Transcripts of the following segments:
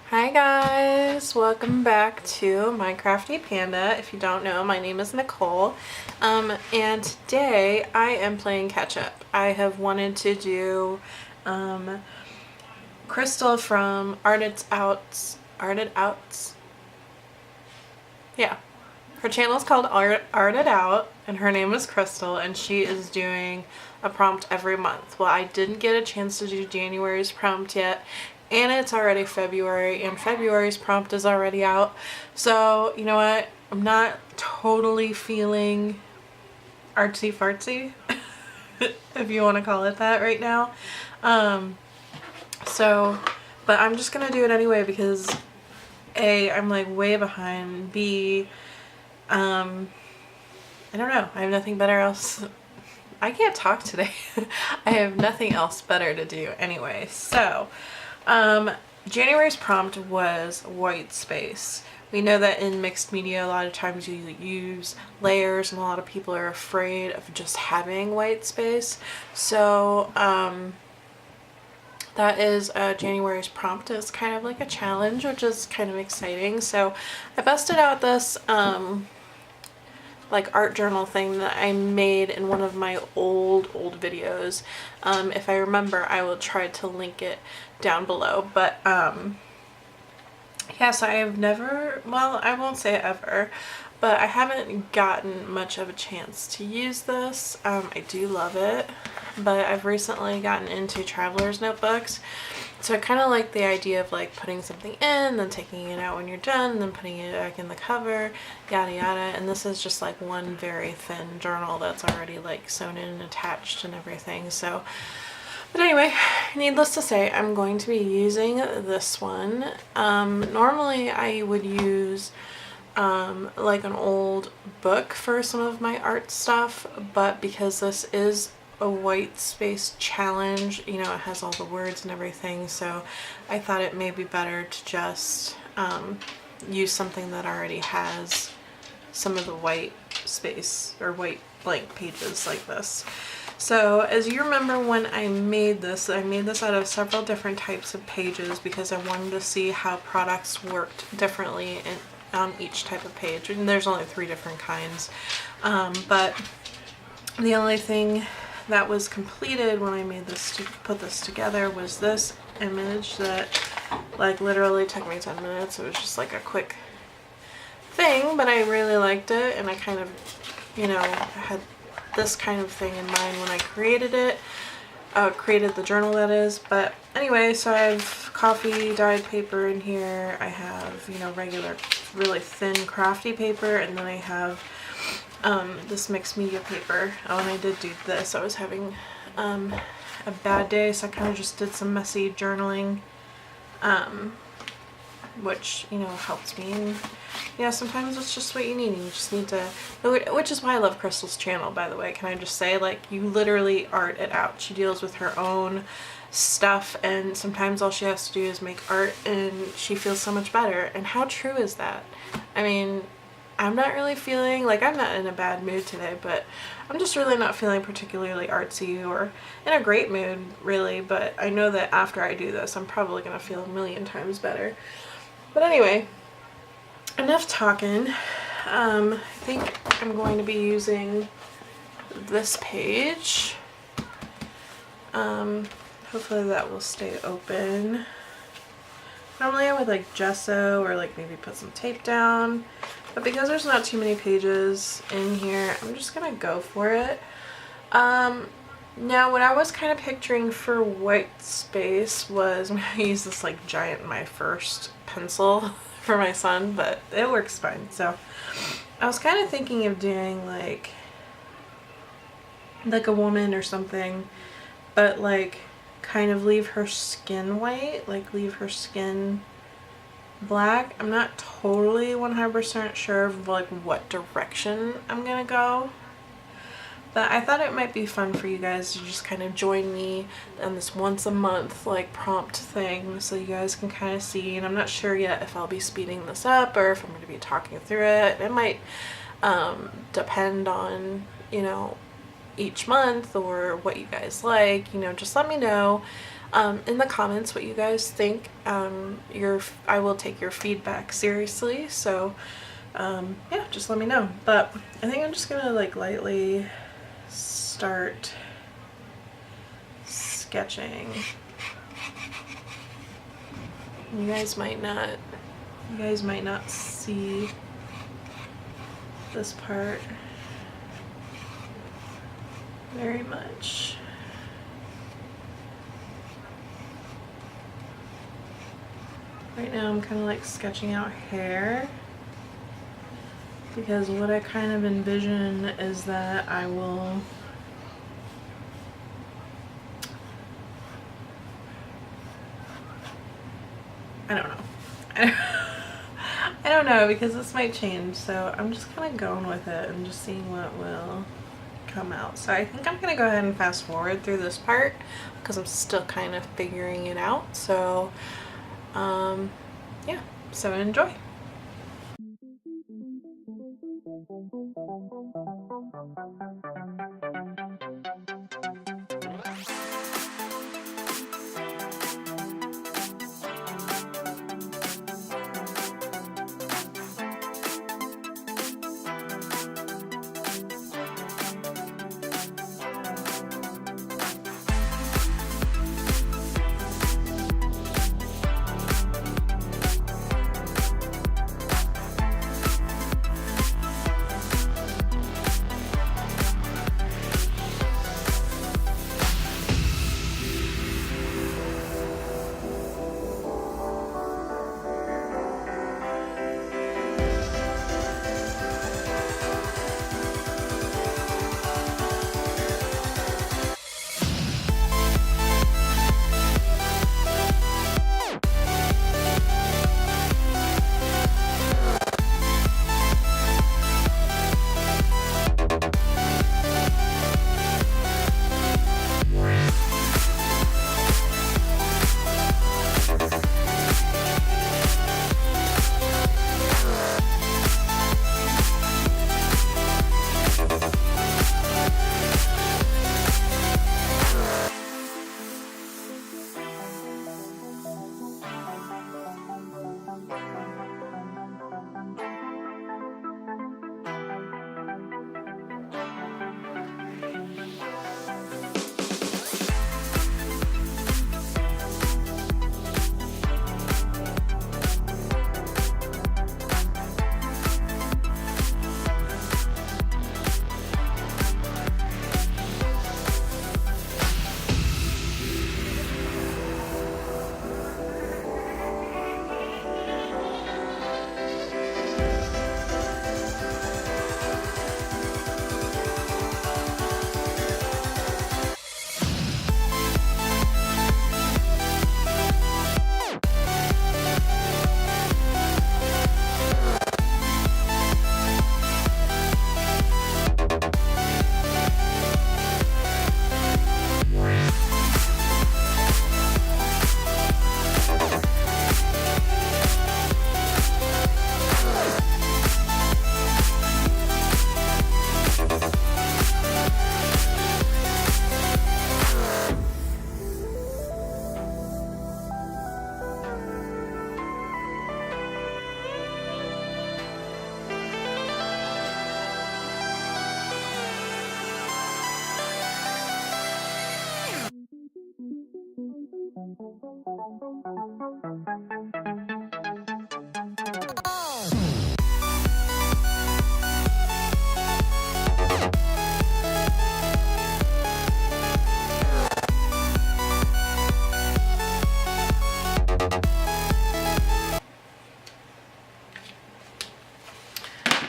Hi guys, welcome back to My Crafty Panda. If you don't know, my name is Nicole, and today I am playing catch up. I have wanted to do Crystal from Arted Outs. Yeah, her channel is called Arted Out, and her name is Crystal, and she is doing a prompt every month. Well, I didn't get a chance to do January's prompt yet, and it's already February, and February's prompt is already out. So, you know what? I'm not totally feeling artsy fartsy, if you want to call it that right now. But I'm just gonna do it anyway because A, I'm like way behind. B, I don't know. I have nothing better else. I can't talk today. I have nothing else better to do anyway. So, January's prompt was white space. We know that in mixed media, a lot of times you use layers, and a lot of people are afraid of just having white space. So, that is January's prompt. It's kind of like a challenge, which is kind of exciting. So I busted out this like art journal thing that I made in one of my old videos. If I remember, I will try to link it down below. But yes, I have never, well, I won't say ever, but I haven't gotten much of a chance to use this. I do love it, but I've recently gotten into traveler's notebooks. So I kind of like the idea of like putting something in, then taking it out when you're done, and then putting it back in the cover, yada yada. And this is just like one very thin journal that's already like sewn in and attached and everything. So, but anyway, needless to say, I'm going to be using this one. Normally I would use like an old book for some of my art stuff, but because this is a white space challenge, you know, it has all the words and everything, so I thought it may be better to just use something that already has some of the white space or white blank pages like this. So as you remember, when I made this out of several different types of pages because I wanted to see how products worked differently on each type of page, and there's only 3 different kinds, but the only thing that was completed when I made this, to put this together, was this image that like literally took me 10 minutes. It was just like a quick thing, but I really liked it, and I kind of, you know, had this kind of thing in mind when I created it, created the journal, that is. But anyway, so I have coffee dyed paper in here, I have, you know, regular really thin crafty paper, and then I have this mixed media paper. Oh, and I did do this. I was having a bad day, so I kind of just did some messy journaling, which, you know, helped me. And yeah, sometimes it's just what you need. You just need to, which is why I love Crystal's channel, by the way. Can I just say, like, you literally art it out. She deals with her own stuff, and sometimes all she has to do is make art, and she feels so much better. And how true is that? I mean, I'm not really feeling, like, I'm not in a bad mood today, but I'm just really not feeling particularly artsy or in a great mood, really. But I know that after I do this, I'm probably going to feel a million times better. But anyway, enough talking. I think I'm going to be using this page. Hopefully that will stay open. Normally I would like gesso or like maybe put some tape down, but because there's not too many pages in here, I'm just gonna go for it. Now what I was kind of picturing for white space was, I'm gonna use this like giant My First pencil for my son, but it works fine. So I was kind of thinking of doing like a woman or something, but like kind of leave her skin white, like leave her skin black. I'm not totally 100% sure of like what direction I'm gonna go, but I thought it might be fun for you guys to just kind of join me on this once a month like prompt thing, so you guys can kind of see. And I'm not sure yet if I'll be speeding this up or if I'm going to be talking through it. It might depend on, you know, each month or what you guys like. You know, just let me know. in the comments what you guys think. I will take your feedback seriously, so yeah, just let me know. But I think I'm just gonna like lightly start sketching. You guys might not see this part very much. Right now I'm kind of like sketching out hair, because what I kind of envision is that I will I don't know. I don't know, because this might change, so I'm just kind of going with it and just seeing what will come out. So I think I'm gonna go ahead and fast forward through this part because I'm still kind of figuring it out. So yeah, so enjoy.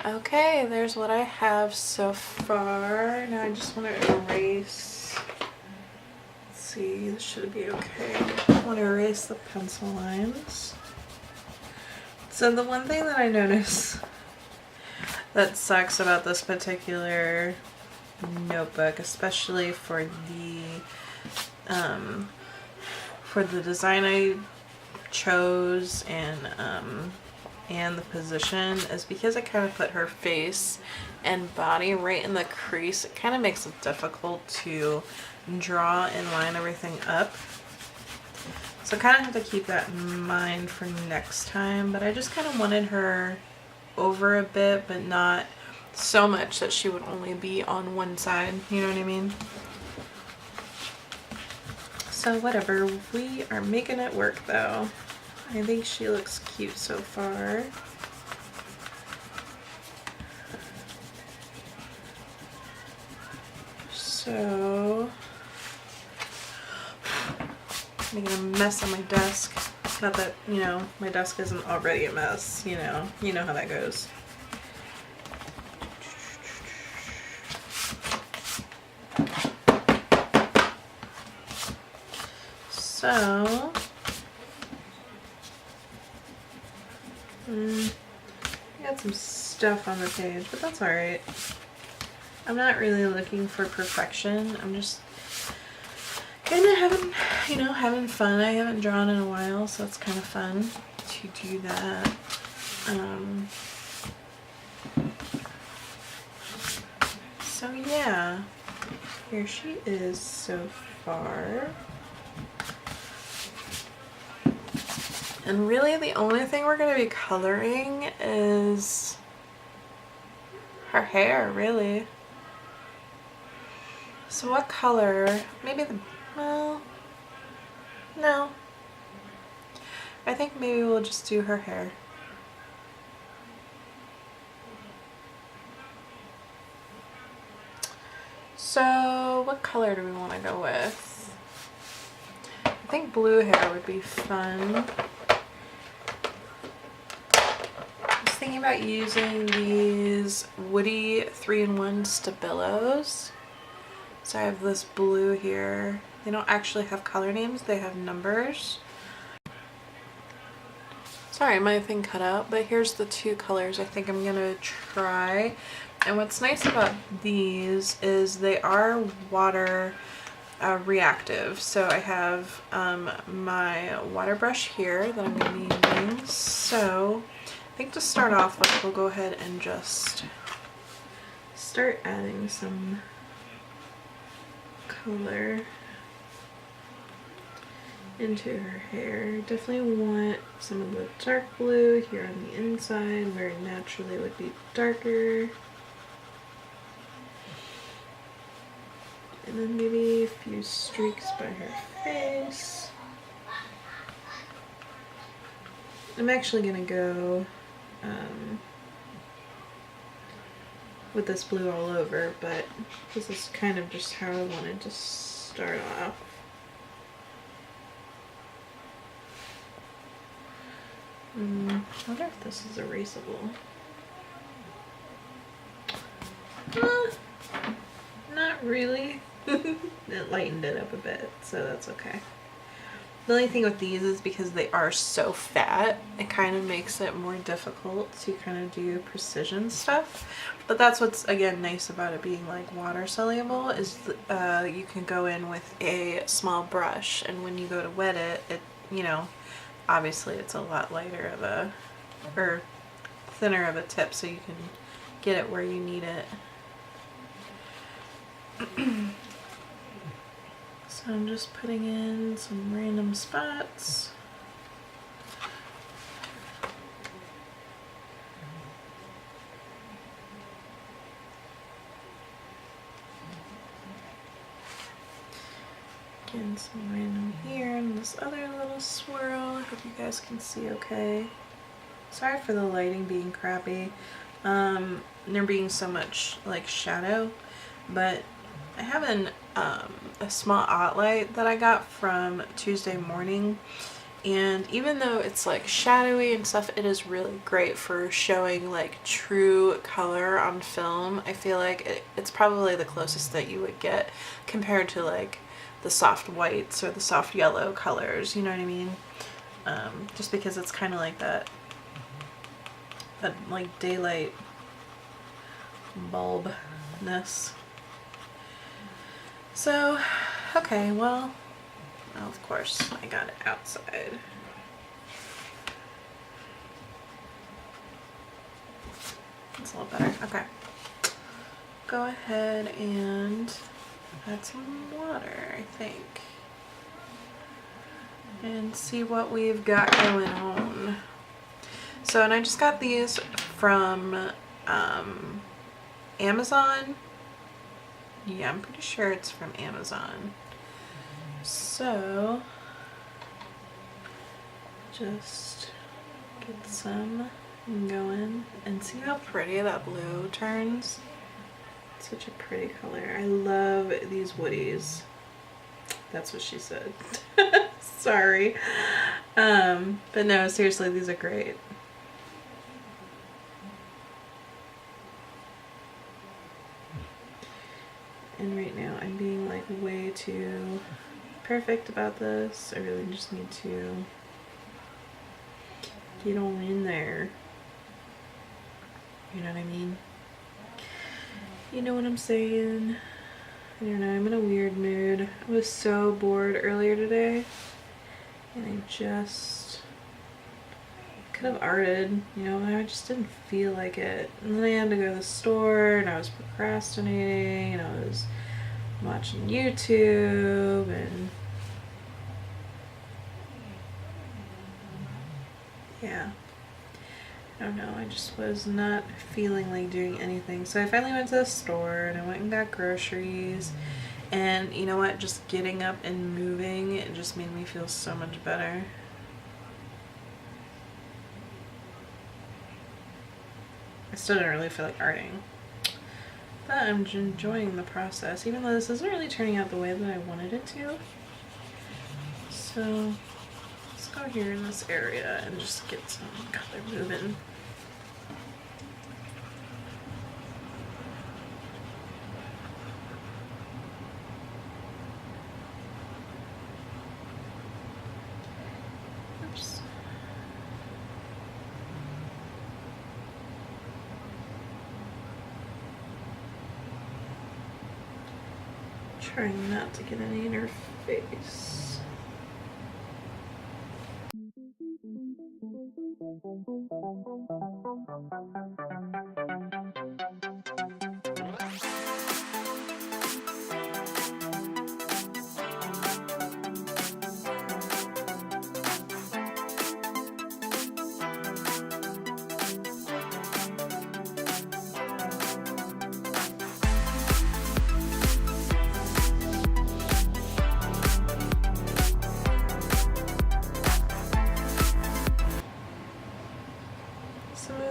Okay, there's what I have so far. Now I just want to erase. Let's see, this should be okay. I want to erase the pencil lines. So the one thing that I notice that sucks about this particular notebook, especially for the design I chose and the position, is because I kind of put her face and body right in the crease. It kind of makes it difficult to draw and line everything up. So I kind of have to keep that in mind for next time, but I just kind of wanted her over a bit, but not so much that she would only be on one side, you know what I mean? So whatever, we are making it work though. I think she looks cute so far. So, making a mess on my desk. Not that, you know, my desk isn't already a mess, you know how that goes. So, I got some stuff on the page, but that's alright. I'm not really looking for perfection. I'm just kind of having fun. I haven't drawn in a while, so it's kind of fun to do that. So yeah, here she is so far. And really the only thing we're going to be coloring is her hair, really. So what color? Maybe well, no. I think maybe we'll just do her hair. So what color do we want to go with? I think blue hair would be fun. I was thinking about using these Woody 3-in-1 Stabilos. So I have this blue here. They don't actually have color names, they have numbers. Sorry, my thing cut out, but here's the two colors I think I'm gonna try. And what's nice about these is they are water reactive. So I have my water brush here that I'm gonna be using. So I think to start off with, we'll go ahead and just start adding some color into her hair. Definitely want some of the dark blue here on the inside where it naturally would be darker. And then maybe a few streaks by her face. I'm actually gonna go with this blue all over, but this is kind of just how I wanted to start off. I wonder if this is erasable. Not really. It lightened it up a bit, so that's okay. The only thing with these is because they are so fat, it kind of makes it more difficult to kind of do precision stuff. But that's what's, again, nice about it being like water soluble is you can go in with a small brush, and when you go to wet it, you know, obviously it's a lot lighter of a, or thinner of a tip, so you can get it where you need it. So I'm just putting in some random spots. Again, some random here and this other little swirl. I hope you guys can see okay. Sorry for the lighting being crappy. There being so much like shadow, but I have a small light that I got from Tuesday Morning, and even though it's like shadowy and stuff, it is really great for showing like true color on film. I feel like it's probably the closest that you would get compared to like the soft whites or the soft yellow colors, you know what I mean? Just because it's kind of like that like daylight bulbness. So, okay, well, of course, I got it outside. That's a little better. Okay. Go ahead and add some water, I think. and see what we've got going on. So, and I just got these from Amazon. Yeah, I'm pretty sure it's from Amazon. So, just get some going and see how pretty that blue turns. It's such a pretty color. I love these woodies. That's what she said. Sorry. But no, seriously, these are great. And right now I'm being like way too perfect about this. I really just need to get on in there. You know what I mean? You know what I'm saying? I don't know, I'm in a weird mood. I was so bored earlier today and I just could have arted, you know, I just didn't feel like it. And then I had to go to the store and I was procrastinating and I was watching YouTube and yeah. I don't know, I just was not feeling like doing anything. So I finally went to the store and I went and got groceries. And you know what? Just getting up and moving, it just made me feel so much better. I still don't really feel like arting. But I'm enjoying the process, even though this isn't really turning out the way that I wanted it to. So let's go here in this area and just get some color moving. Oops. Trying not to get any in her face.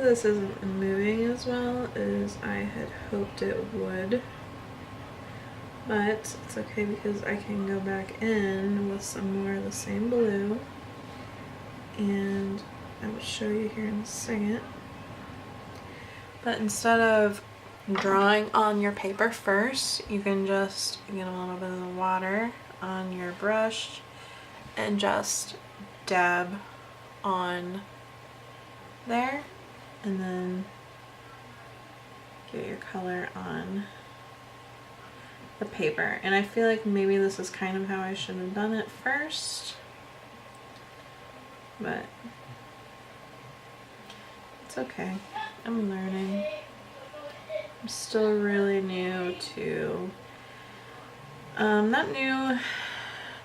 This isn't moving as well as I had hoped it would, but it's okay because I can go back in with some more of the same blue, and I will show you here in a second. But instead of drawing on your paper first, you can just get a little bit of the water on your brush and just dab on there. And then get your color on the paper. And I feel like maybe this is kind of how I should have done it first, but it's okay. I'm learning. I'm still really new to, not new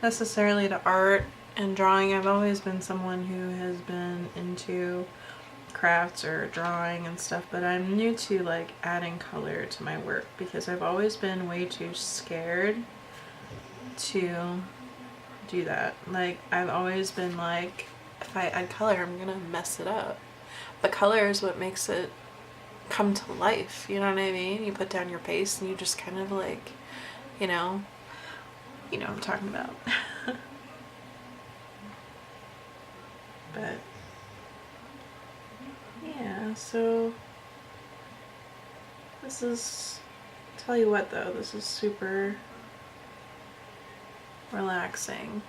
necessarily to art and drawing. I've always been someone who has been into crafts or drawing and stuff, but I'm new to like adding color to my work because I've always been way too scared to do that. Like, I've always been like, if I add color, I'm gonna mess it up. But color is what makes it come to life, you know what I mean? You put down your paste and you just kind of like, you know what I'm talking about. But yeah, so this is, tell you what though, this is super relaxing.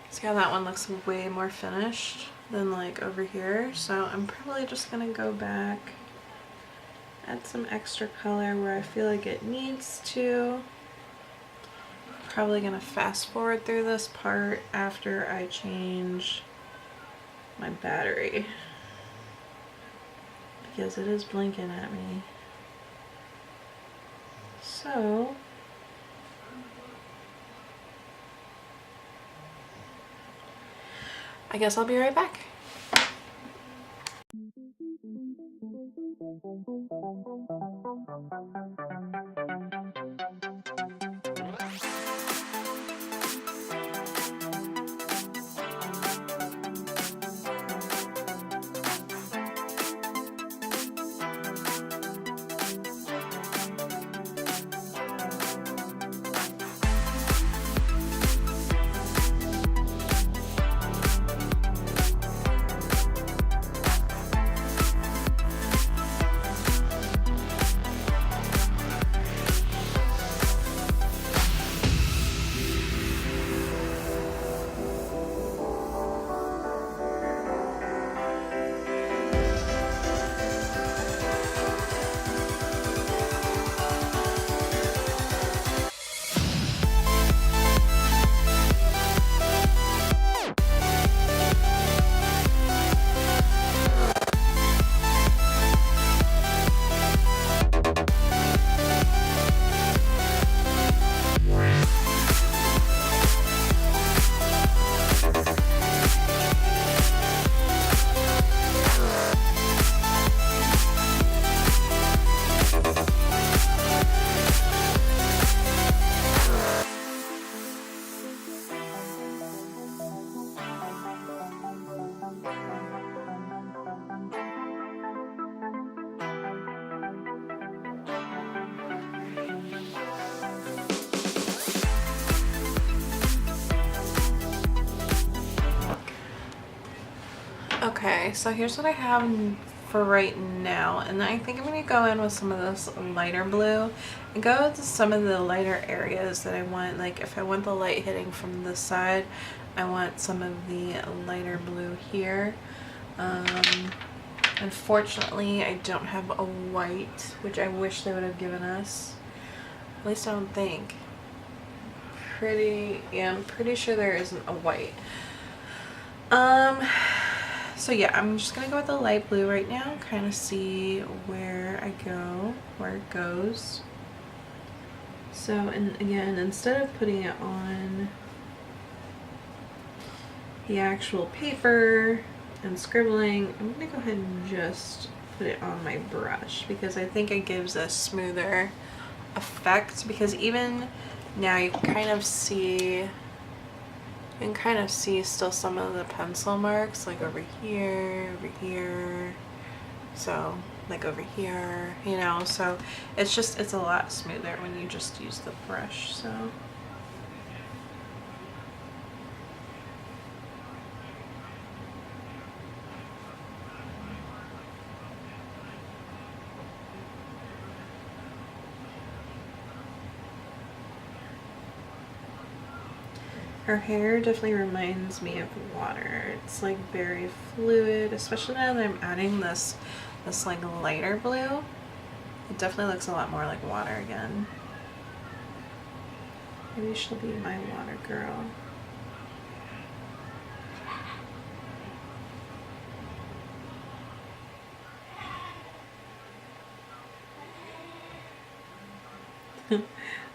See how that one looks way more finished than like over here? So I'm probably just gonna go back, add some extra color where I feel like it needs to. Probably gonna fast forward through this part after I change my battery because it is blinking at me. So I guess I'll be right back. Okay, so here's what I have for right now, and I think I'm going to go in with some of this lighter blue and go to some of the lighter areas that I want. Like if I want the light hitting from this side, I want some of the lighter blue here. Unfortunately, I don't have a white, which I wish they would have given us. At least I don't think. I'm pretty sure there isn't a white. So yeah, I'm just gonna go with the light blue right now, kind of see where it goes. So, and again, instead of putting it on the actual paper and scribbling, I'm gonna go ahead and just put it on my brush because I think it gives a smoother effect, because even now you can kind of see still some of the pencil marks, like over here, so like over here, you know, so it's a lot smoother when you just use the brush. So her hair definitely reminds me of water. It's like very fluid, especially now that I'm adding this like lighter blue. It definitely looks a lot more like water again. Maybe she'll be my water girl.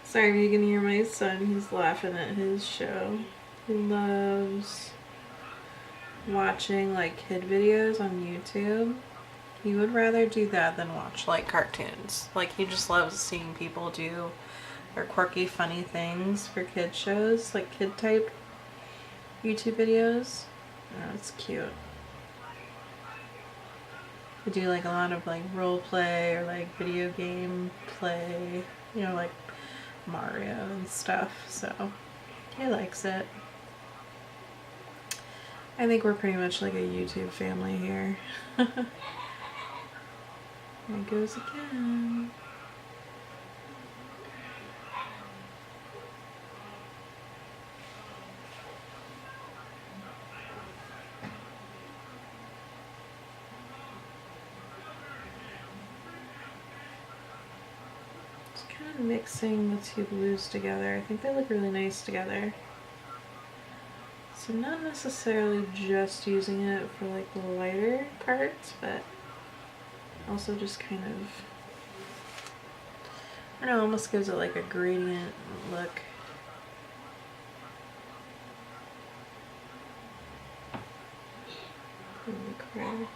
Sorry if you can hear my son, he's laughing at his show. He loves watching like kid videos on YouTube. He would rather do that than watch like cartoons. Like he just loves seeing people do their quirky, funny things for kid shows, like kid type YouTube videos. Oh, it's cute. We do like a lot of like role play or like video game play, you know, like Mario and stuff, so he likes it. I think we're pretty much like a YouTube family here. There it goes again. Mixing the two blues together. I think they look really nice together. So not necessarily just using it for like the lighter parts, but also just kind of, I don't know, almost gives it like a gradient look. in the crack.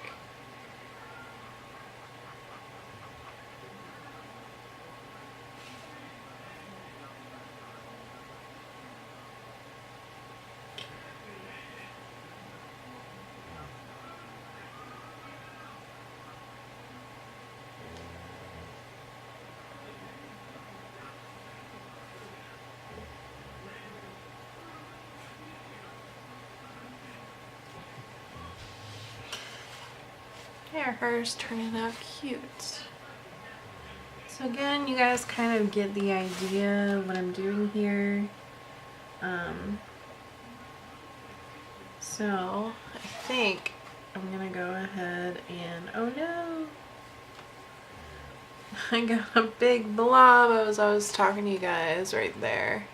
There, hers turning out cute. So again, you guys kind of get the idea of what I'm doing here. So I think I'm gonna go ahead and, oh no, I got a big blob as I was talking to you guys right there.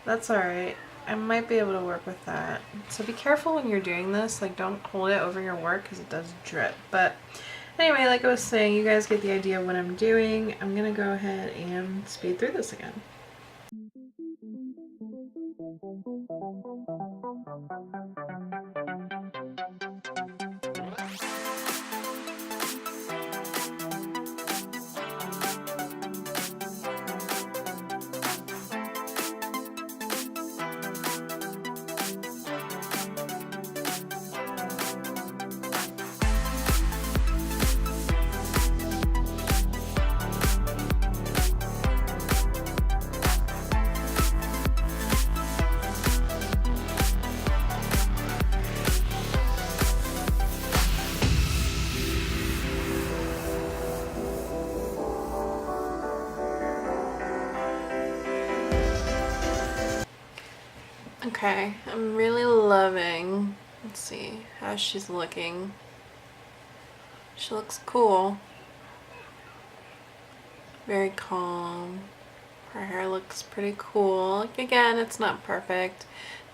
That's alright. I might be able to work with that. So be careful when you're doing this, like don't hold it over your work because it does drip. But anyway, like I was saying, you guys get the idea of what I'm doing. I'm gonna go ahead and speed through this again. Okay, I'm really loving, let's see how she's looking. She looks cool. Very calm. Her hair looks pretty cool. Like, again, it's not perfect.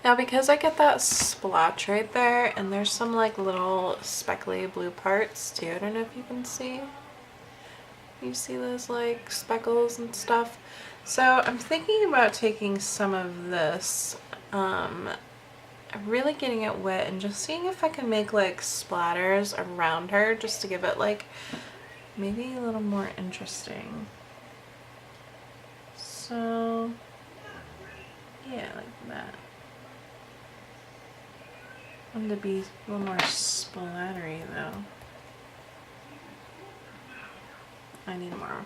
Now because I get that splotch right there and there's some like little speckly blue parts too. I don't know if you can see. You see those like speckles and stuff? So I'm thinking about taking some of this, really getting it wet and just seeing if I can make like splatters around her just to give it like maybe a little more interesting. So yeah, like that. I want it to be a little more splattery though. I need more.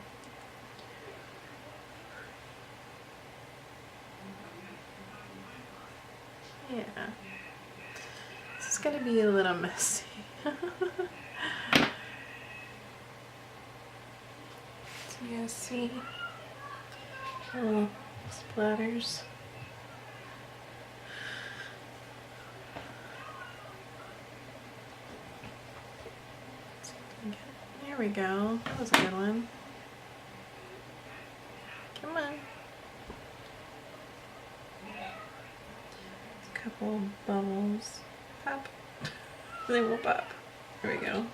Yeah. This is gonna be a little messy. So you guys see little splatters. There we go. That was a good one. Come on. A couple bubbles. Pop. They will pop. There we go.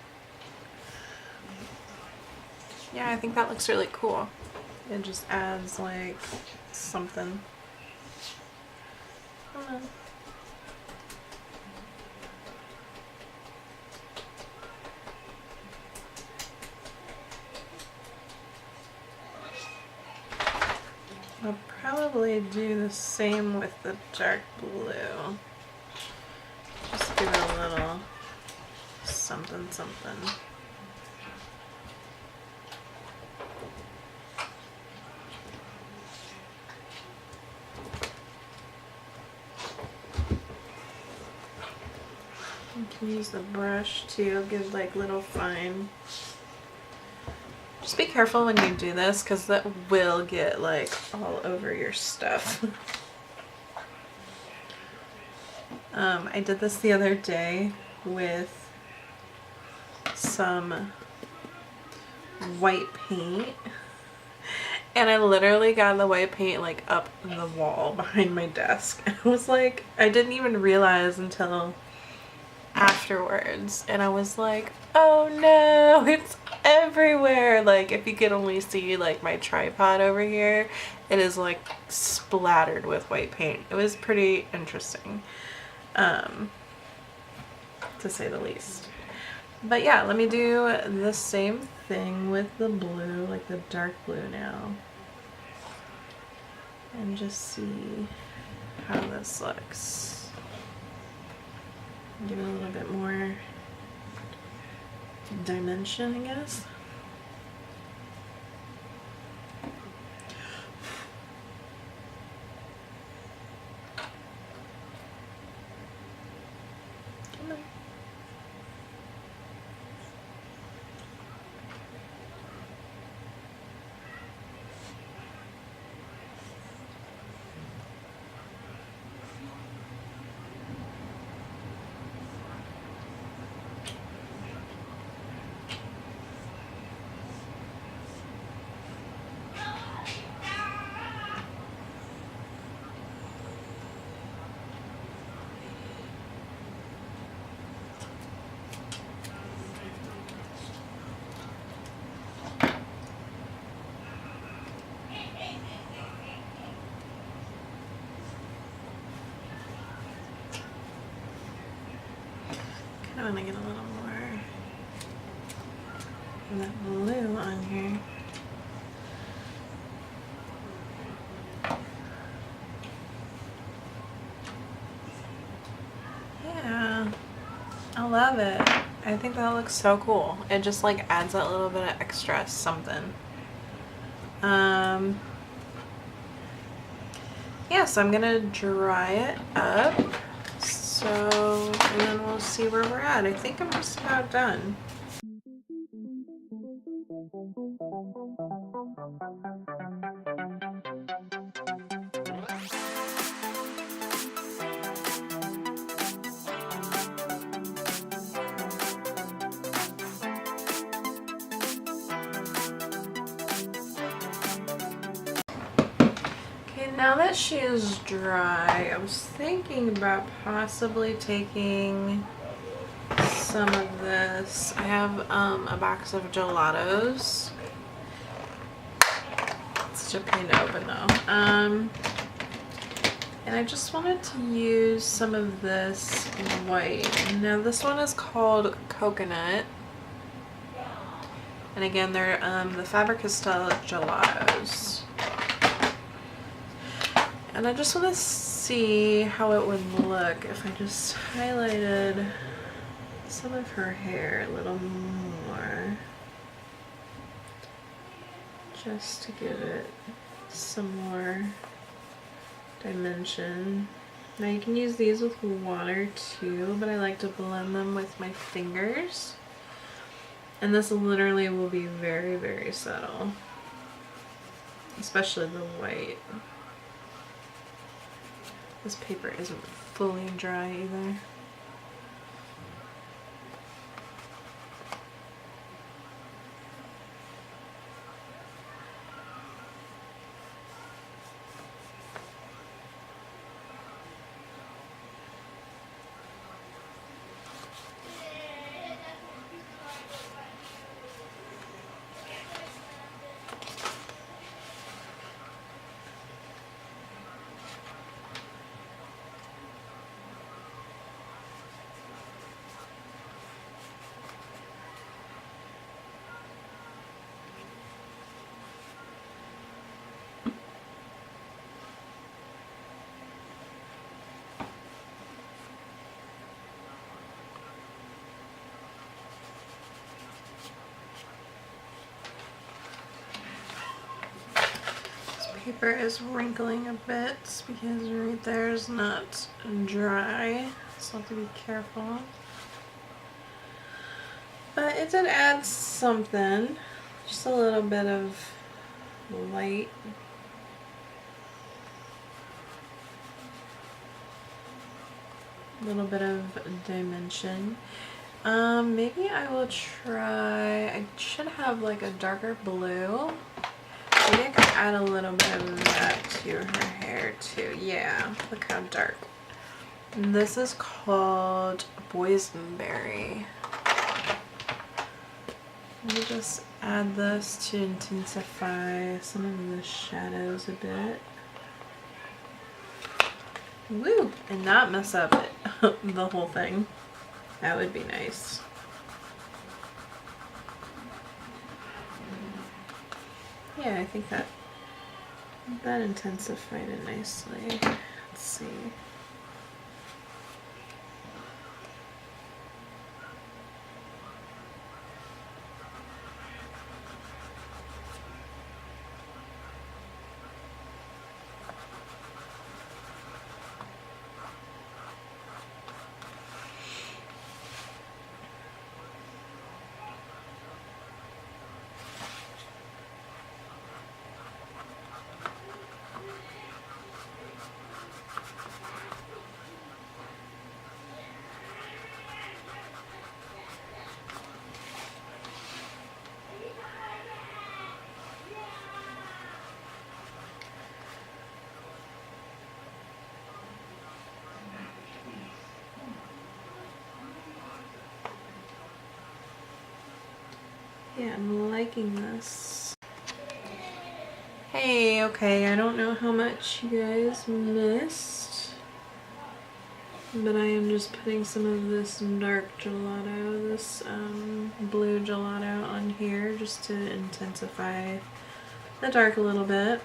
Yeah, I think that looks really cool. It just adds like something. Come on. I'll probably do the same with the dark blue. Just give it a little something something. You can use the brush to give like little fine. Just be careful when you do this because that will get like all over your stuff. I did this the other day with some white paint and I literally got the white paint like up the wall behind my desk. I was like, I didn't even realize until afterwards and I was like, oh no, it's everywhere. Like if you could only see like my tripod over here, it is like splattered with white paint. It was pretty interesting. to say the least. But yeah, let me do the same thing with the blue, like the dark blue now. And just see how this looks. Give it a little bit more dimension, I guess. Come on. I want to get a little more of that blue on here. Yeah, I love it. I think that looks so cool. It just like adds that little bit of extra something. Yeah, so I'm gonna dry it up. So, and then we'll see where we're at. I think I'm just about done. Okay, now that she is dry, I was thinking about possibly taking some of this. I have a box of gelatos. It's such a pain to open though. And I just wanted to use some of this white. Now this one is called Coconut. And again, they're the Faber-Castell gelatos. And I just want to see how it would look if I just highlighted some of her hair a little more. Just to give it some more dimension. Now you can use these with water too, but I like to blend them with my fingers. And this literally will be very, very subtle. Especially the white. This paper isn't fully dry either. Paper is wrinkling a bit because right there is not dry, so I have to be careful. But it did add something, just a little bit of light. A little bit of dimension. Maybe I will try, I should have like a darker blue. Maybe I could add a little bit of that to her hair too. Yeah, look how dark. And this is called Boysenberry. Let me just add this to intensify some of the shadows a bit. Woo! And not mess up it, the whole thing. That would be nice. Yeah, I think that intensified it nicely. Let's see. Yeah, I'm liking this. Hey, okay, I don't know how much you guys missed, but I am just putting some of this dark gelato, this blue gelato on here just to intensify the dark a little bit.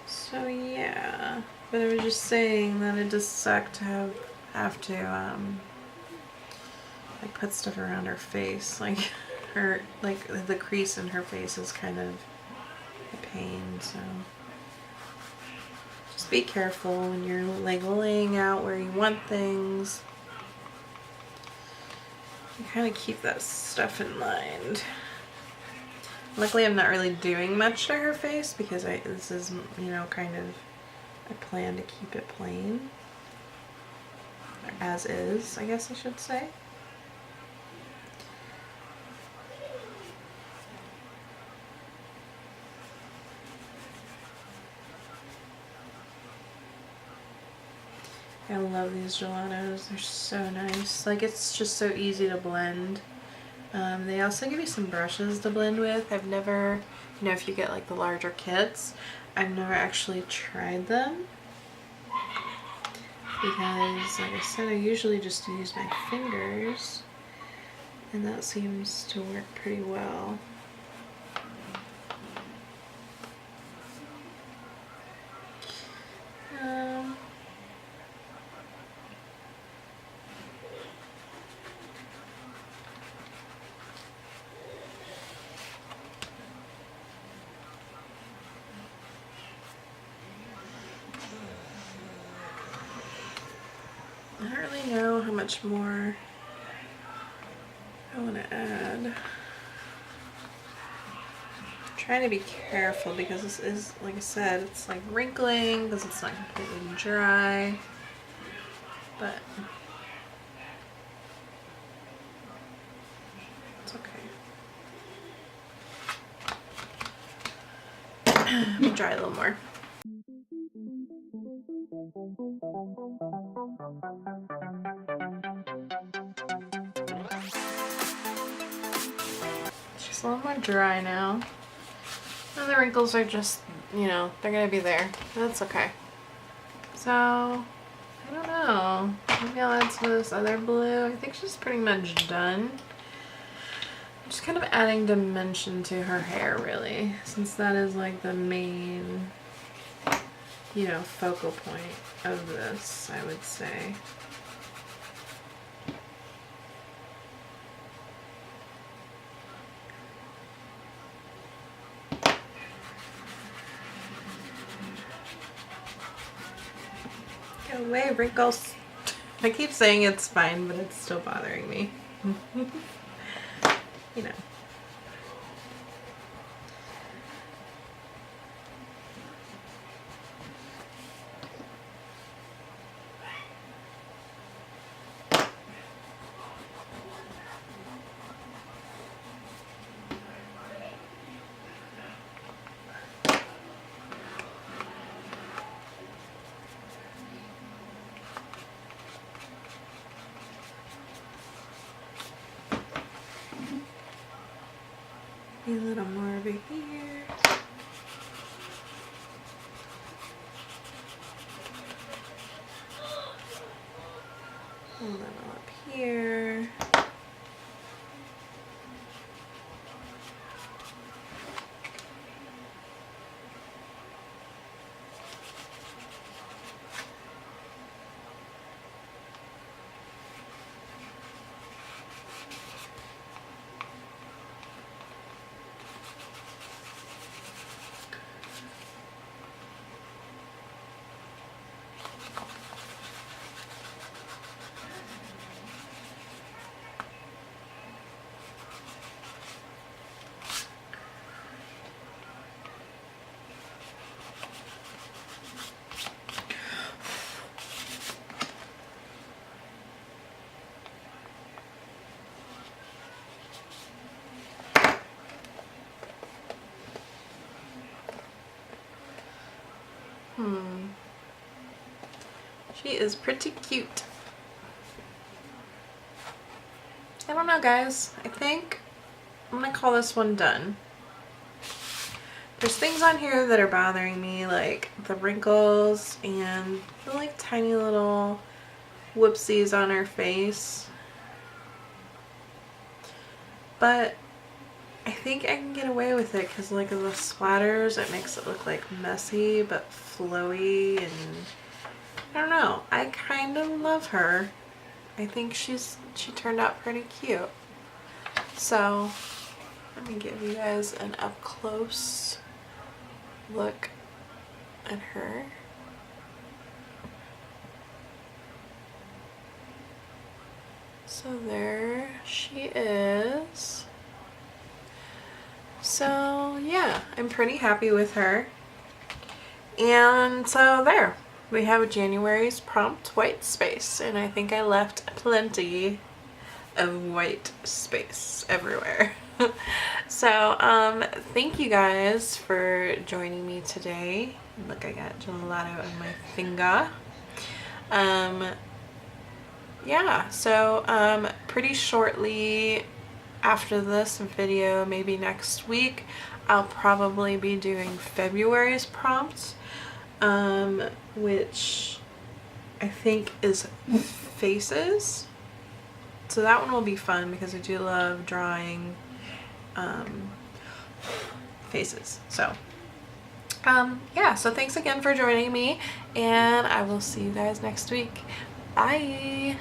So yeah, but I was just saying that it does suck to have to like put stuff around her face, like the crease in her face is kind of a pain. So just be careful when you're like laying out where you want things. You kind of keep that stuff in mind. Luckily, I'm not really doing much to her face because this is, you know, kind of, I plan to keep it plain. As is, I guess I should say. I love these gelatos. They're so nice. Like, it's just so easy to blend. They also give you some brushes to blend with. I've never, you know, if you get like the larger kits, I've never actually tried them because, like I said, I usually just use my fingers, and that seems to work pretty well. I don't really know how much more I want to add. I'm trying to be careful because this is, like I said, it's like wrinkling because it's not completely dry, but it's okay. Let me dry a little more. She's a little more dry now. And the wrinkles are just, you know, they're gonna be there. That's okay. So, I don't know. Maybe I'll add some of this other blue. I think she's pretty much done. Just kind of adding dimension to her hair, really, since that is like the main, you know, focal point of this, I would say. Go away, wrinkles. I keep saying it's fine, but it's still bothering me. You know. A little more over here. A little up here. She is pretty cute. I don't know, guys. I think I'm gonna call this one done. There's things on here that are bothering me, like the wrinkles and the like tiny little whoopsies on her face. But I think I can get away with it because like the splatters, it makes it look like messy but flowy, and I don't know. I kind of love her. I think she turned out pretty cute. So let me give you guys an up close look at her. So there she is. So yeah, I'm pretty happy with her. And so there, we have January's prompt white space, and I think I left plenty of white space everywhere. So thank you guys for joining me today. Look, I got gelato in my finger. Yeah, so pretty shortly after this video, maybe next week, I'll probably be doing February's prompts, which I think is faces. So that one will be fun because I do love drawing faces. So yeah, so thanks again for joining me, and I will see you guys next week. Bye.